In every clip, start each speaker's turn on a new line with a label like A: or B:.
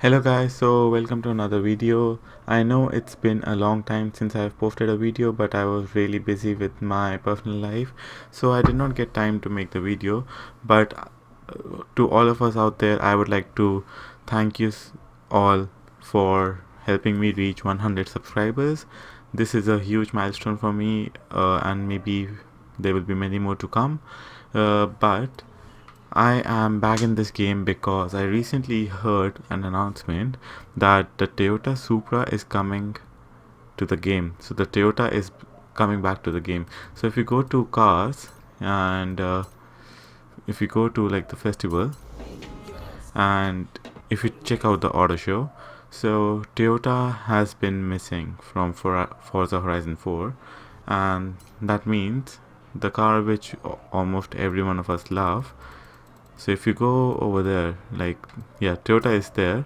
A: Hello guys, so welcome to another video. I know it's been a long time since I've posted a video, but I was really busy with my personal life, so I did not get time to make the video. But to all of us out there, I would like to thank you all for helping me reach 100 subscribers. This is a huge milestone for me, and maybe there will be many more to come. But I am back in this game because I recently heard an announcement that the Toyota Supra is coming to the game. So the Toyota is coming back to the game. So if you go to cars and if you go to like the festival and if you check out the auto show, so Toyota has been missing from Forza Horizon 4, and that means the car which almost every one of us love. So if you go over there, like, yeah, Toyota is there,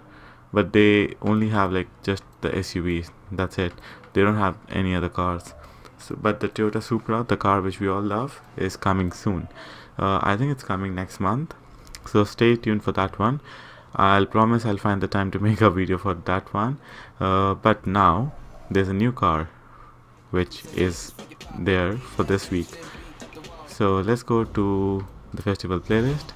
A: but they only have like just the SUVs. That's it. They don't have any other cars. So, but the Toyota Supra, the car which we all love, is coming soon. I think it's coming next month. So stay tuned for that one. I'll promise I'll find the time to make a video for that one. But now there's a new car which is there for this week. So let's go to the festival playlist.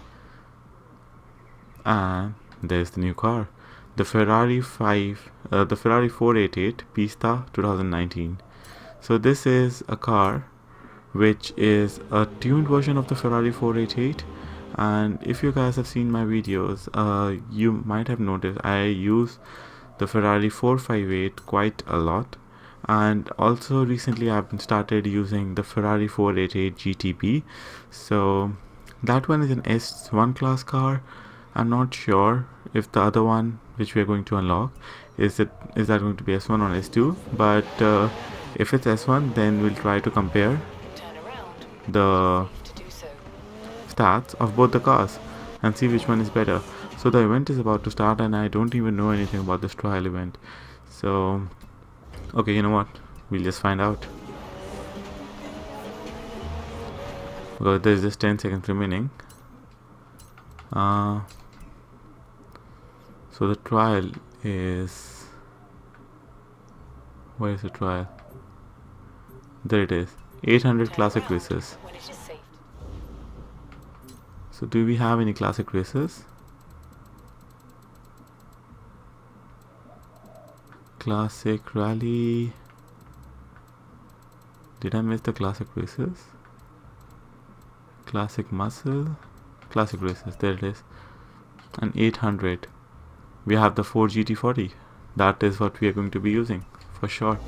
A: And there's the new car, the Ferrari 488 Pista 2019. So this is a car which is a tuned version of the Ferrari 488, and if you guys have seen my videos, you might have noticed I use the Ferrari 458 quite a lot, and also recently I've been started using the Ferrari 488 GTB. So that one is an S1 class car. I'm not sure if the other one which we are going to unlock is that going to be S1 or S2, but if it's S1, then we'll try to compare the stats of both the cars and see which one is better. So the event is about to start and I don't even know anything about this trial event. So okay, you know what, we'll just find out, because there's just 10 seconds remaining. So the trial is, where is the trial? There it is, 800 classic races. So do we have any classic races? Classic rally. Did I miss the classic races? Classic muscle, classic races, there it is. And 800. We have the 4 GT40. That is what we are going to be using for sure.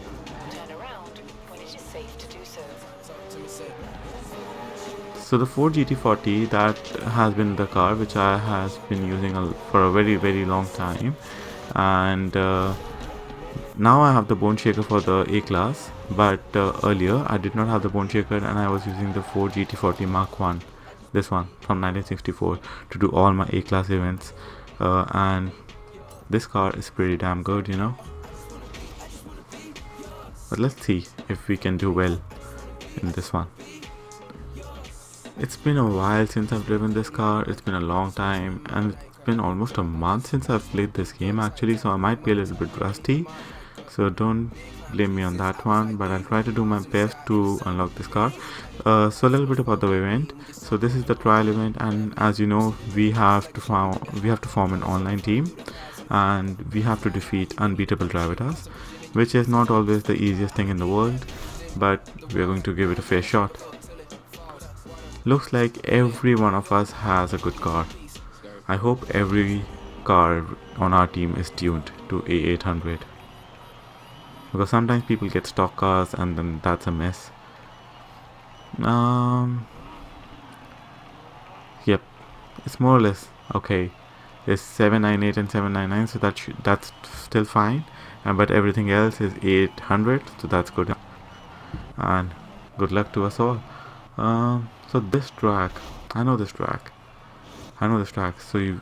A: So the 4 GT40, that has been the car which I has been using for a very long time, and now I have the bone shaker for the A class, but earlier I did not have the bone shaker and I was using the 4 GT40 Mark 1, this one from 1964, to do all my A class events, and this car is pretty damn good, you know. But let's see if we can do well in this one. It's been a while since I've driven this car. It's been a long time, and it's been almost a month since I've played this game actually, so I might be a little bit rusty, so don't blame me on that one, but I'll try to do my best to unlock this car. So a little bit about the event. So this is the trial event, and as you know, we have to form an online team, and we have to defeat unbeatable drivers, which is not always the easiest thing in the world, but we're going to give it a fair shot. Looks like every one of us has a good car. I hope every car on our team is tuned to A800, because sometimes people get stock cars and then that's a mess. Yep, it's more or less okay. It's 798 and 799, so that's still fine, but everything else is 800, so that's good, and good luck to us all. So this track, I know this track, so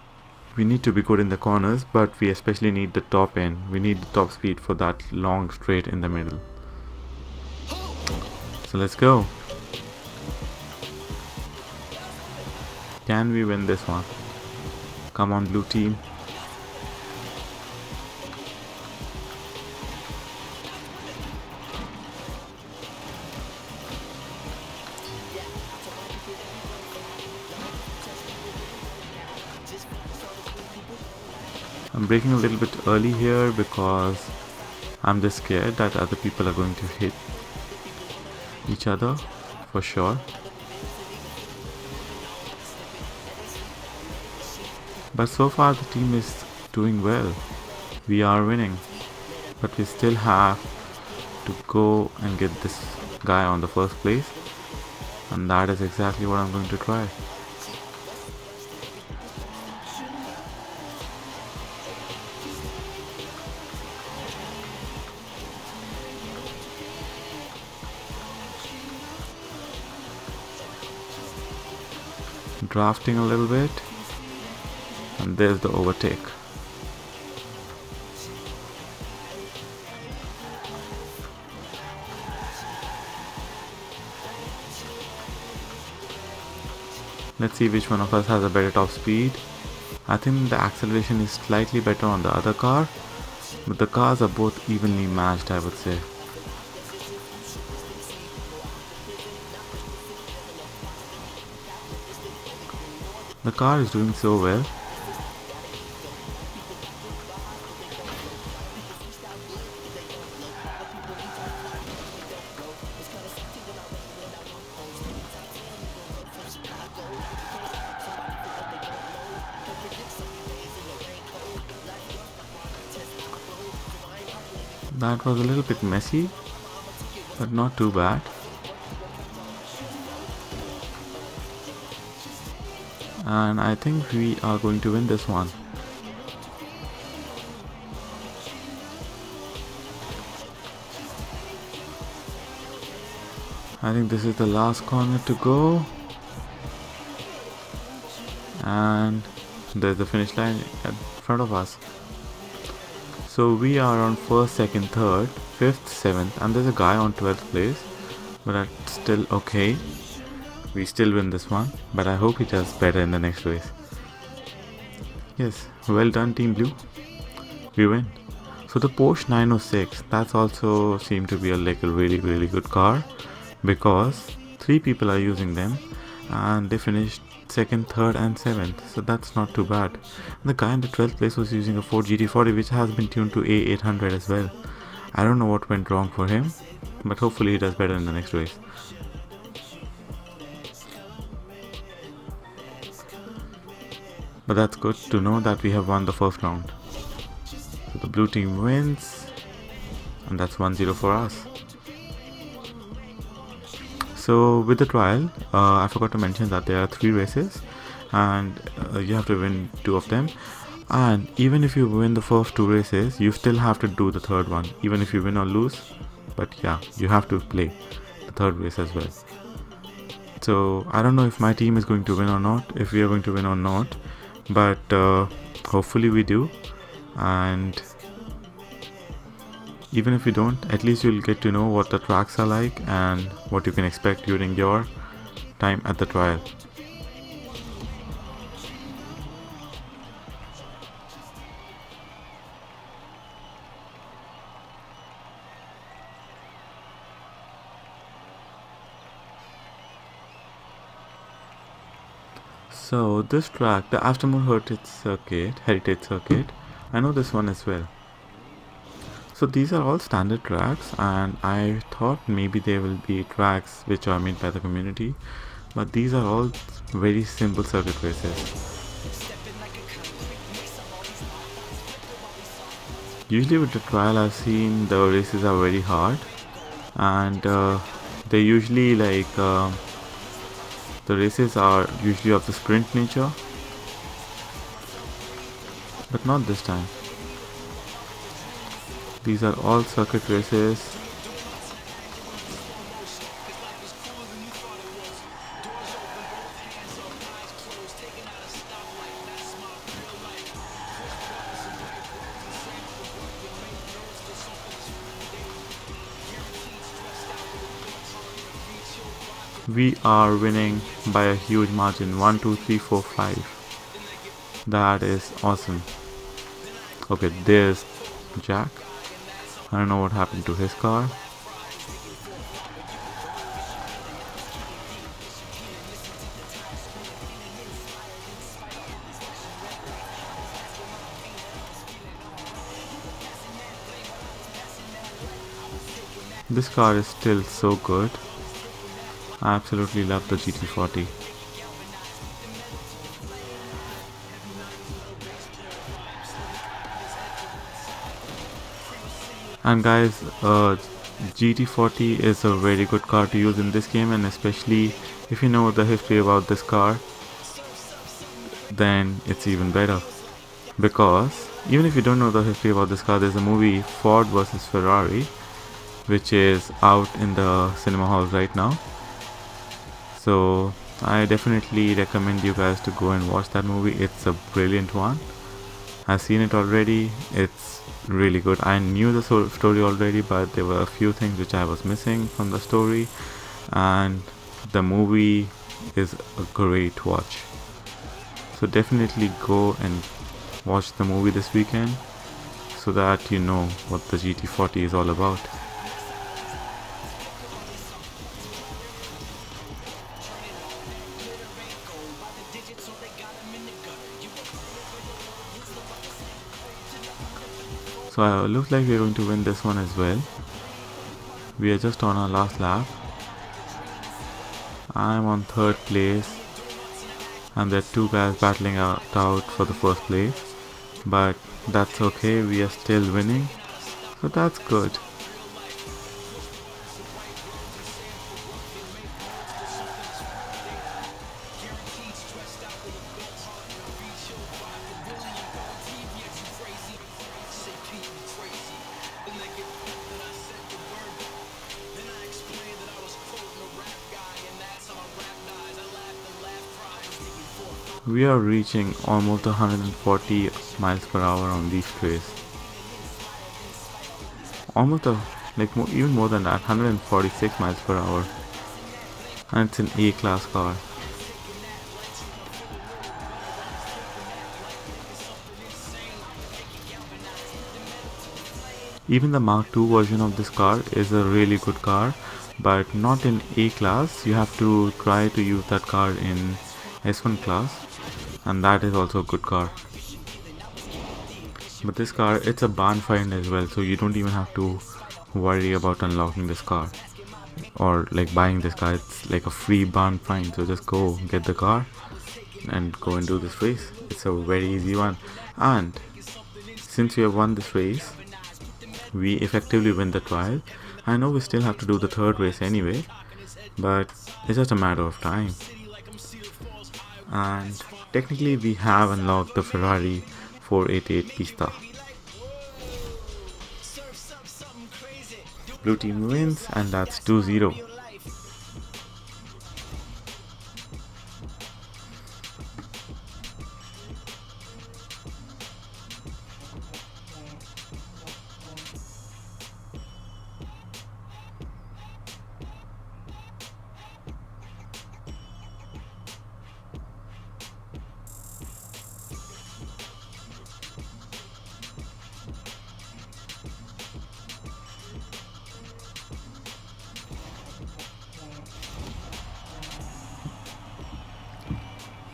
A: we need to be good in the corners, but we especially need the top end. We need the top speed for that long straight in the middle. So let's go. Can we win this one? Come on, blue team. I'm braking a little bit early here because I'm just scared that other people are going to hit each other for sure. But so far the team is doing well. We are winning. But we still have to go and get this guy on the first place. And that is exactly what I'm going to try. Drafting a little bit, and there's the overtake. Let's see which one of us has a better top speed. I think the acceleration is slightly better on the other car, but the cars are both evenly matched, I would say. The car is doing so well. That was a little bit messy, but not too bad. And I think we are going to win this one. I think this is the last corner to go. And there's the finish line in front of us. So we are on 1st, 2nd, 3rd, 5th, 7th, and there's a guy on 12th place. But that's still okay. We still win this one, but I hope he does better in the next race. Yes, well done Team Blue. We win. So the Porsche 906, that's also seemed to be a really good car, because 3 people are using them and they finished 2nd, 3rd and 7th, so that's not too bad. And the guy in the 12th place was using a Ford GT40, which has been tuned to A800 as well. I don't know what went wrong for him, but hopefully he does better in the next race. But that's good to know that we have won the first round. So the blue team wins, and that's 1-0 for us. So with the trial, I forgot to mention that there are 3 races, and you have to win 2 of them. And even if you win the first 2 races, you still have to do the 3rd one, even if you win or lose. But yeah, you have to play the 3rd race as well. So I don't know if my team is going to win or not, if we are going to win or not, but hopefully we do. And even if you don't, at least you'll get to know what the tracks are like and what you can expect during your time at the trial. So this track, the Aftermoor Heritage Circuit, I know this one as well. So these are all standard tracks, and I thought maybe there will be tracks which are made by the community, but these are all very simple circuit races. Usually with the trial I've seen the races are very hard, and they usually the races are usually of the sprint nature, but not this time. These are all circuit races. We are winning by a huge margin, 1, 2, 3, 4, 5. That is awesome. Okay, there's Jack. I don't know what happened to his car. This car is still so good. I absolutely love the GT40. And guys, GT40 is a very good car to use in this game, and especially if you know the history about this car, then it's even better. Because even if you don't know the history about this car, there's a movie Ford versus Ferrari which is out in the cinema halls right now. So I definitely recommend you guys to go and watch that movie. It's a brilliant one. I've seen it already. It's really good. I knew the story already, but there were a few things which I was missing from the story, and the movie is a great watch. So definitely go and watch the movie this weekend so that you know what the GT40 is all about. So looks like we're going to win this one as well. We are just on our last lap. I'm on third place, and there are two guys battling out for the first place, but that's okay, we are still winning, so that's good. We are reaching almost 140 miles per hour on these trays. Almost even more than that, 146 miles per hour. And it's an A-class car. Even the Mark II version of this car is a really good car, but not in A-class. You have to try to use that car in S1 class, and that is also a good car. But this car, it's a barn find as well, so you don't even have to worry about unlocking this car or like buying this car. It's like a free barn find, so just go get the car and go and do this race. It's a very easy one, and since we have won this race, we effectively win the trial. I know we still have to do the third race anyway, but it's just a matter of time. And technically we have unlocked the Ferrari 488 Pista. Blue team wins, and that's 2-0.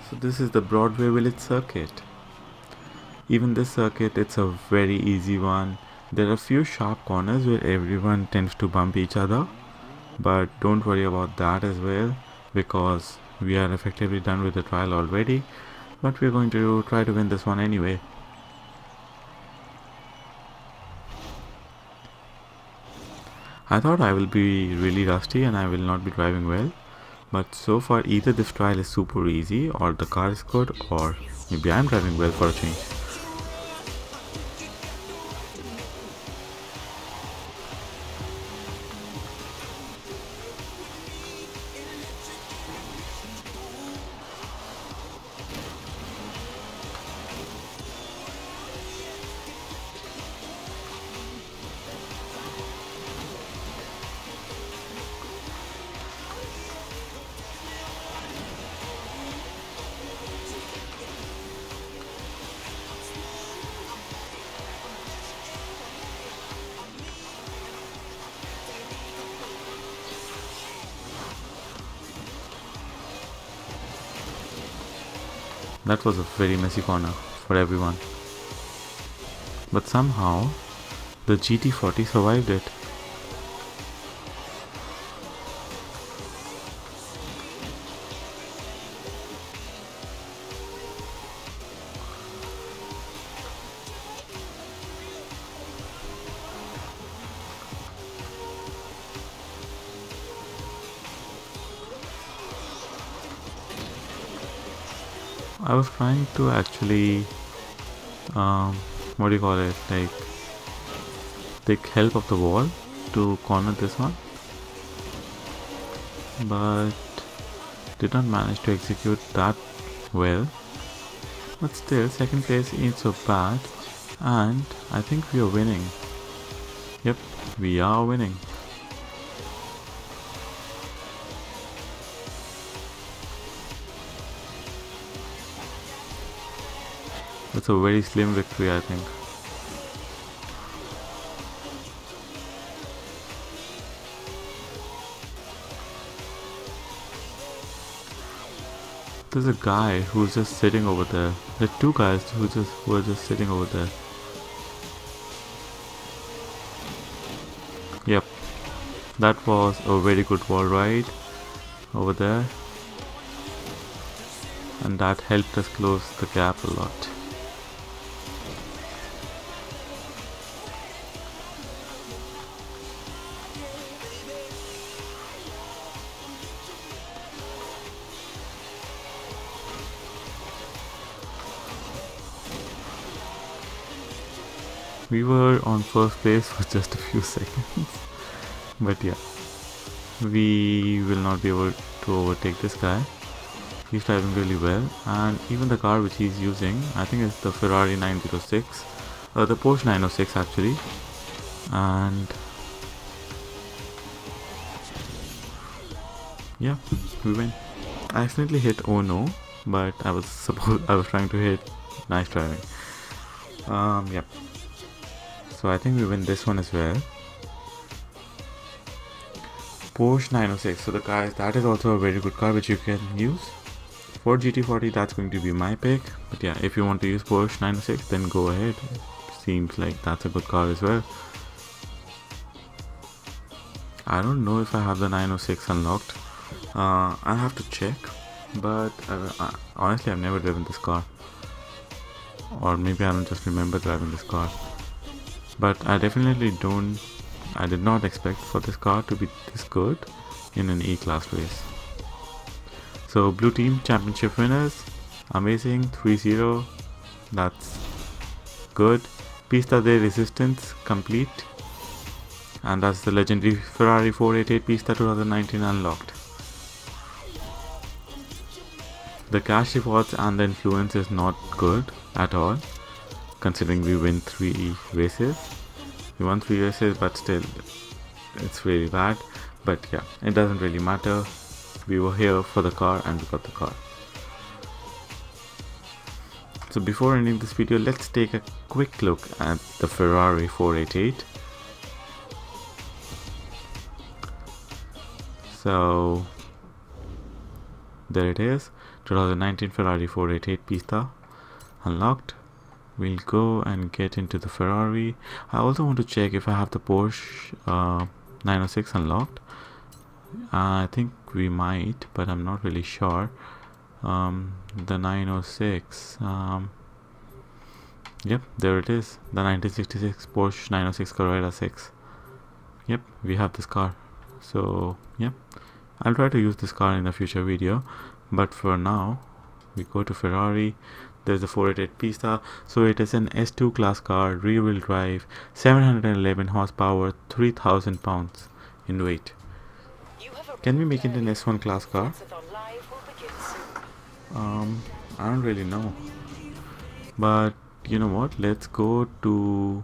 A: So this is the Broadway Village circuit. Even this circuit, it's a very easy one. There are a few sharp corners where everyone tends to bump each other, but don't worry about that as well, because we are effectively done with the trial already, but we're going to try to win this one anyway. I thought I will be really rusty and I will not be driving well, but so far either this trial is super easy, or the car is good, or maybe I'm driving well for a change. That was a very messy corner for everyone. But somehow, the GT40 survived it. I was trying to actually what do you call it, like take help of the wall to corner this one, but did not manage to execute that well. But still, second place ain't so bad, and I think we are winning. Yep, we are winning. It's a very slim victory, I think. There's a guy who's just sitting over there. There are two guys who are just sitting over there. Yep, that was a very good wall ride over there, and that helped us close the gap a lot. We were on first place for just a few seconds, but yeah, we will not be able to overtake this guy. He's driving really well, and even the car which he's using, I think it's the Ferrari 906, the Porsche 906 actually, and yeah, we win. I accidentally hit oh no, but I was trying to hit nice driving. Yep. So I think we win this one as well. Porsche 906. So the guys, that is also a very good car which you can use. For GT40, that's going to be my pick. But yeah, if you want to use Porsche 906, then go ahead. Seems like that's a good car as well. I don't know if I have the 906 unlocked. I'll have to check. But honestly, I've never driven this car. Or maybe I don't just remember driving this car. But I did not expect for this car to be this good in an E-class race. So blue team championship winners, amazing, 3-0, that's good. Pista de Resistance complete, and that's the legendary Ferrari 488 Pista 2019 unlocked. The cash rewards and the influence is not good at all, considering we win 3 races. We won 3 races, but still it's really bad. But yeah, it doesn't really matter. We were here for the car and we got the car. So before ending this video, let's take a quick look at the Ferrari 488. So there it is, 2019 Ferrari 488 Pista unlocked. We'll go and get into the Ferrari. I also want to check if I have the Porsche 906 unlocked. I think we might, but I'm not really sure. The 906, yep, there it is, the 1966 Porsche 906 Carrera 6. Yep, we have this car. So yep, I'll try to use this car in a future video, but for now we go to Ferrari. There's the 488 Pista. So it is an S2 class car, rear wheel drive, 711 horsepower, 3000 pounds in weight. Can we make it an S1 class car? I don't really know, but you know what, let's go to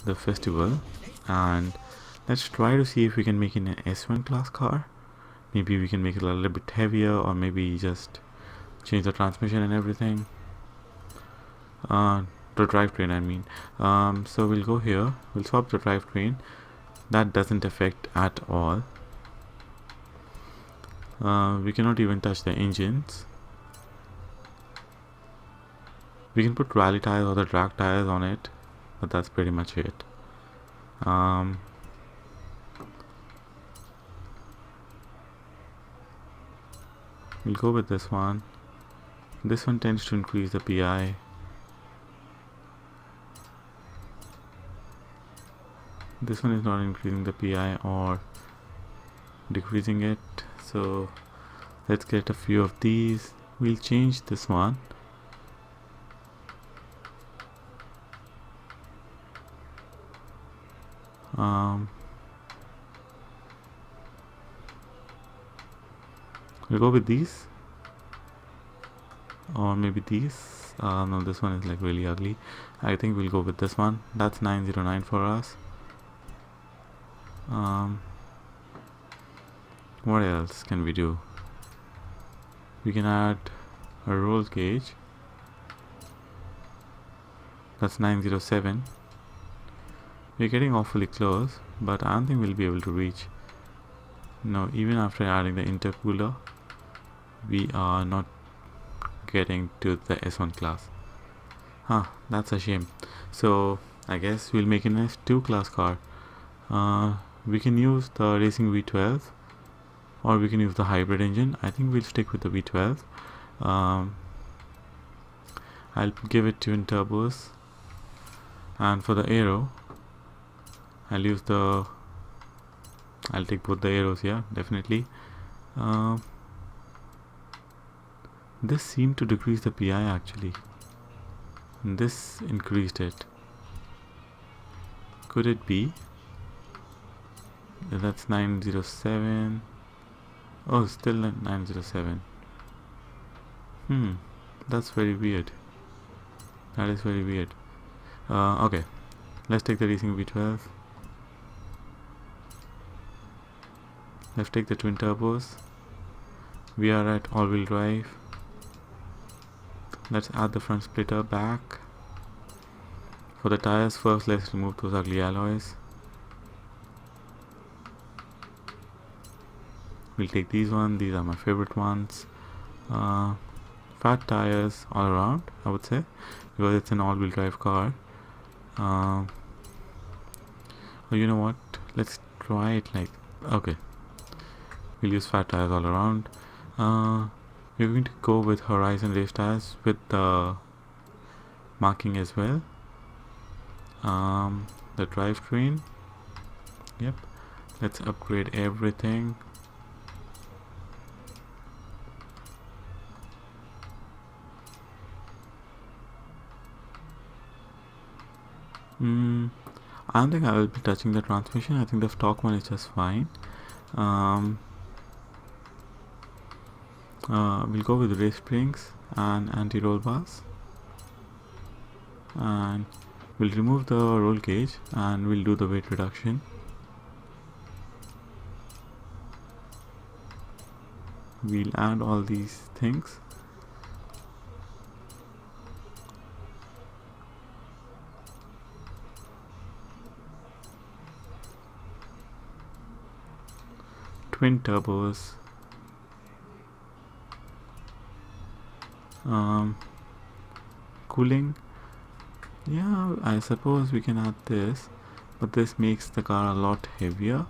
A: the festival and let's try to see if we can make it an S1 class car. Maybe we can make it a little bit heavier, or maybe just change the transmission and everything. The drivetrain, I mean. So we'll go here, we'll swap the drivetrain. That doesn't affect at all. We cannot even touch the engines. We can put rally tires or the drag tires on it, but that's pretty much it. We'll go with this one. This one tends to increase the PI. This one is not increasing the PI or decreasing it. So let's get a few of these. We'll change this one Um, we'll go with these, or maybe these. No, this one is like really ugly. I think we'll go with this one. That's 909 for us. What else can we do? We can add a roll cage. That's 907. We're getting awfully close, but I don't think we'll be able to reach. No, even after adding the intercooler, we are not getting to the S1 class. That's a shame. So I guess we'll make an S2 class car. We can use the racing V12, or we can use the hybrid engine. I think we'll stick with the V12. I'll give it twin turbos, and for the aero, I'll take both the arrows here, definitely. This seemed to decrease the PI actually. This increased it. Could it be? That's 907. Oh, still 907. That's very weird. That is very weird. Okay, let's take the racing V12. Let's take the twin turbos. We are at all-wheel drive. Let's add the front splitter back. For the tires first, let's remove those ugly alloys. We'll take these ones. These are my favorite ones. Fat tires all around, I would say, because it's an all-wheel drive car. Oh, you know what? Let's try it like... Okay. We'll use fat tires all around. We're going to go with Horizon race tires with the marking as well. The drivetrain. Yep. Let's upgrade everything. I don't think I will be touching the transmission. I think the stock one is just fine. We'll go with race springs and anti-roll bars, and we'll remove the roll cage and we'll do the weight reduction. We'll add all these things. Twin turbos. Cooling. Yeah, I suppose we can add this, but this makes the car a lot heavier.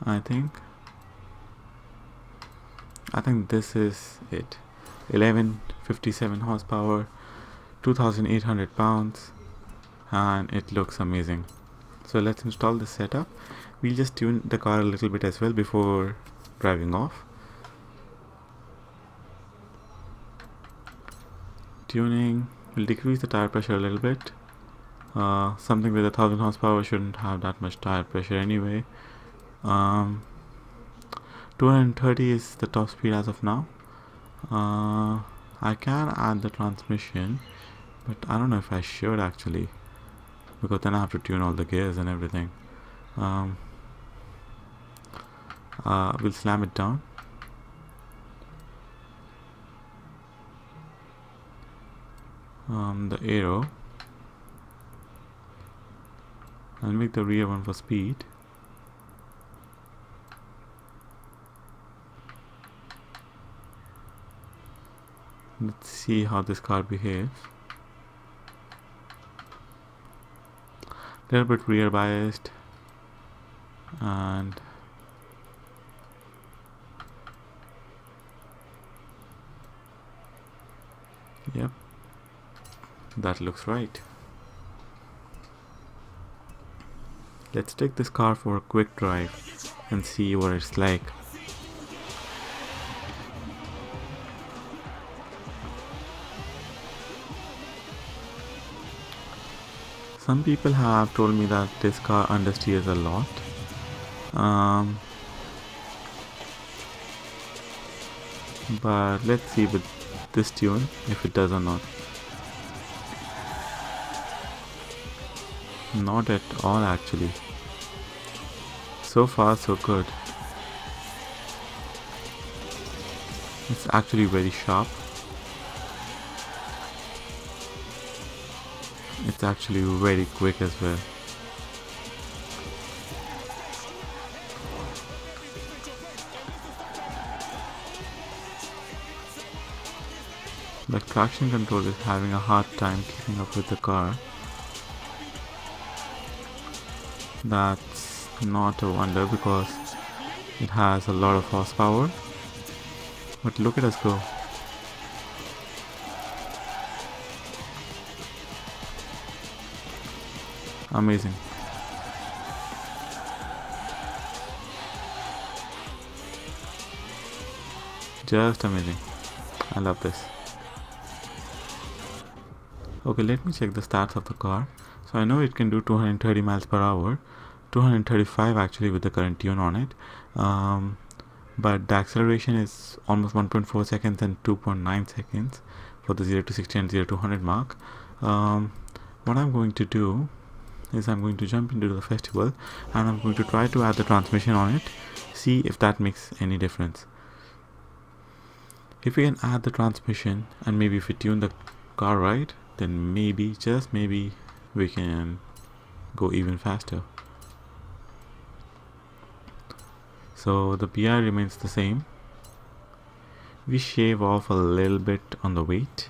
A: I think this is it. 1157 horsepower, 2800 pounds, and it looks amazing. So let's install the setup. We'll just tune the car a little bit as well before driving off. Tuning will decrease the tire pressure a little bit. Something with 1000 horsepower shouldn't have that much tire pressure anyway. 230 is the top speed as of now. I can add the transmission, but I don't know if I should actually, because then I have to tune all the gears and everything. We'll slam it down. The aero. I'll make the rear one for speed. Let's see how this car behaves. Little bit rear biased, and yep, that looks right. Let's take this car for a quick drive and see what it's like. Some people have told me that this car understeers a lot. But let's see with this tune if it does or not. Not at all actually. So far so good. It's actually very sharp. It's actually very quick as well. The traction control is having a hard time keeping up with the car. That's not a wonder because it has a lot of horsepower. But look at us go. Amazing. Just amazing. I love this. Okay, let me check the stats of the car. So I know it can do 230 miles per hour, 235 actually with the current tune on it. But the acceleration is almost 1.4 seconds and 2.9 seconds for the 0 to 60 and 0 to 100 mark. What I'm going to do is I'm going to jump into the festival and I'm going to try to add the transmission on it, see if that makes any difference. If we can add the transmission and maybe if we tune the car right, then maybe, just maybe, we can go even faster. So the PI remains the same. We shave off a little bit on the weight.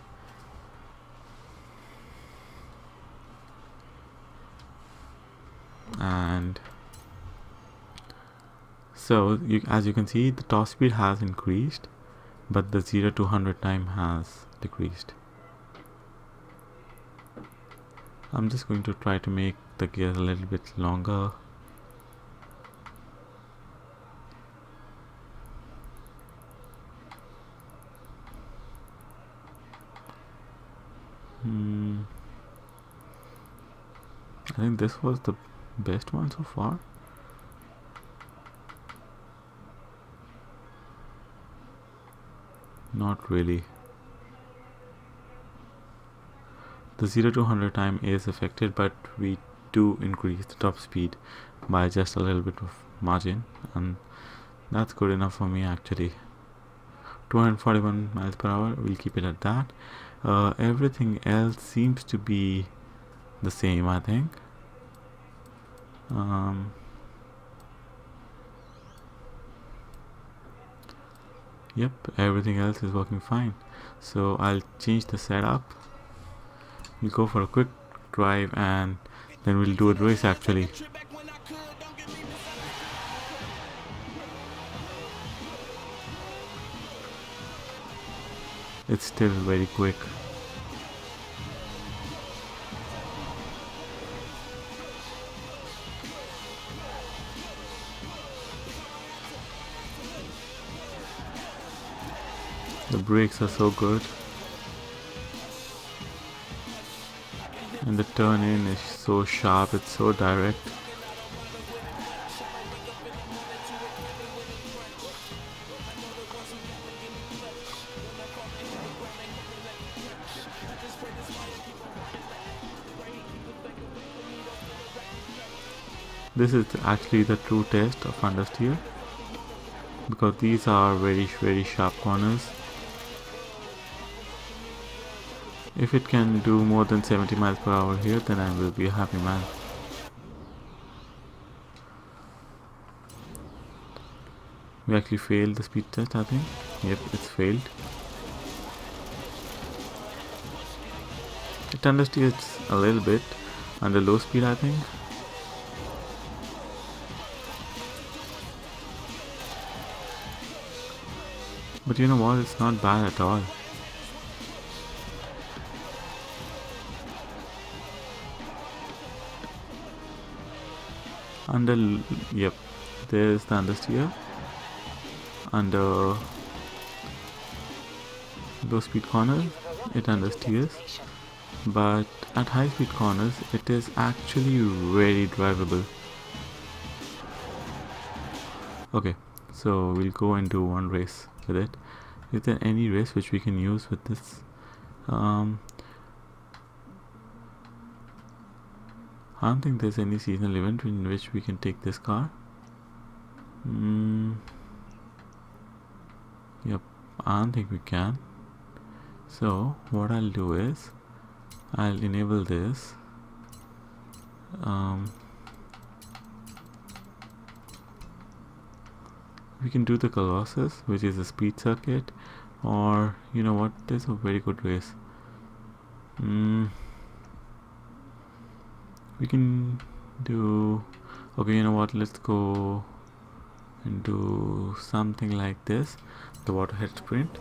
A: And so as you can see, the top speed has increased, but the 0 to 100 time has decreased. I'm just going to try to make the gears a little bit longer. I think this was the best one so far. Not really. The 0 to 100 time is affected, but we do increase the top speed by just a little bit of margin, and that's good enough for me actually. 241 miles per hour, we'll keep it at that. Everything else seems to be the same, I think. Yep, everything else is working fine. So I'll change the setup. We'll go for a quick drive and then we'll do a race actually. It's still very quick. The brakes are so good. And the turn in is so sharp, it's so direct. This is actually the true test of understeer, because these are very sharp corners. If it can do more than 70 miles per hour here, then I will be a happy man. We actually failed the speed test, I think. Yep, it's failed. It understeers a little bit under low speed, I think. But you know what, it's not bad at all. Yep, there's the understeer. Under low speed corner, it understeers. but at high speed corners it is actually very drivable. Okay, so we'll go and do one race with it. Is there any race which we can use with this? I don't think there's any seasonal event in which we can take this car. Yep, I don't think we can. So what I'll do is I'll enable this. We can do the Colossus, which is a speed circuit, or you know what, there's a very good race. We can do, okay, you know what, let's go and do something like this, the waterhead sprint.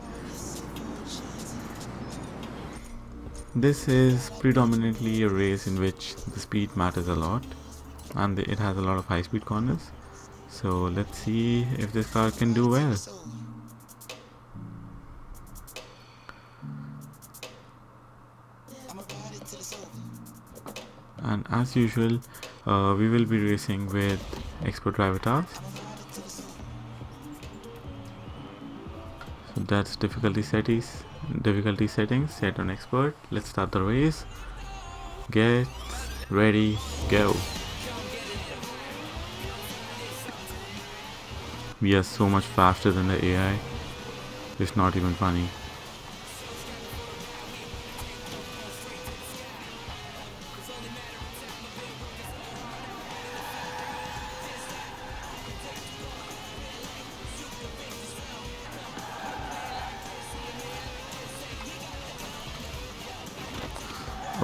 A: This is predominantly a race in which the speed matters a lot, and it has a lot of high speed corners. So let's see if this car can do well. And as usual, we will be racing with expert driver tasks. So that's difficulty settings set on expert. Let's start the race. Get ready, go. We are so much faster than the AI. It's not even funny.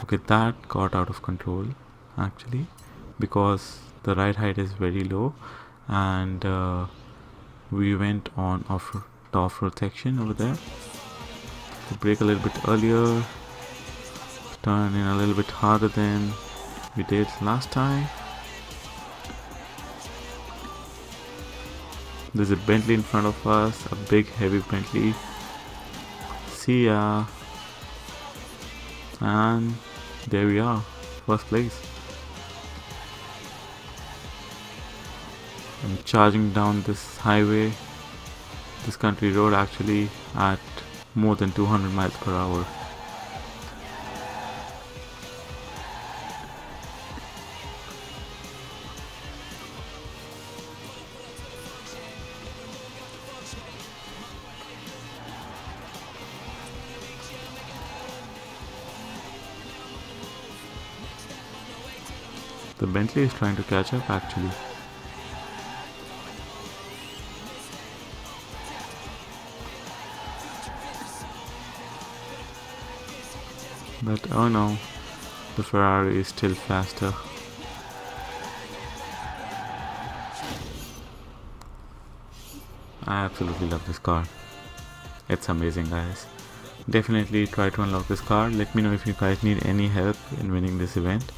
A: Okay, that got out of control actually, because the ride height is very low, and we went on the off-road section over there. So brake a little bit earlier, turn in a little bit harder than we did last time. There's a Bentley in front of us, a big heavy Bentley. See ya. And there we are, first place. I'm charging down this highway, this country road actually, at more than 200 miles per hour. The Bentley is trying to catch up actually. But oh no, the Ferrari is still faster. I absolutely love this car. It's amazing, guys. Definitely try to unlock this car. Let me know if you guys need any help in winning this event,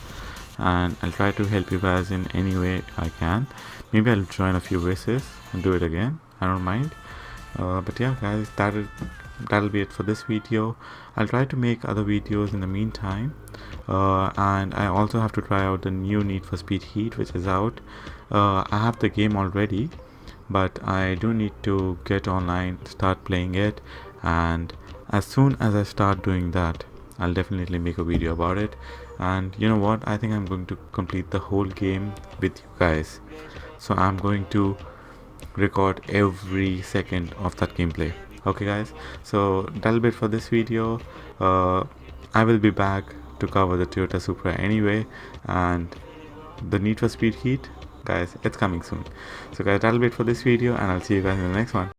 A: and I'll try to help you guys in any way I can. Maybe I'll join a few races and do it again. I don't mind. But yeah, guys, that'll be it for this video. I'll try to make other videos in the meantime, and I also have to try out the new Need for Speed Heat, which is out. I have the game already, but I do need to get online, start playing it, and as soon as I start doing that, I'll definitely make a video about it. And you know what, I think I'm going to complete the whole game with you guys, so I'm going to record every second of that gameplay. Okay guys, so that'll be it for this video. I will be back to cover the Toyota Supra anyway, and the Need for Speed Heat, guys, it's coming soon. So guys, that'll be it for this video, and I'll see you guys in the next one.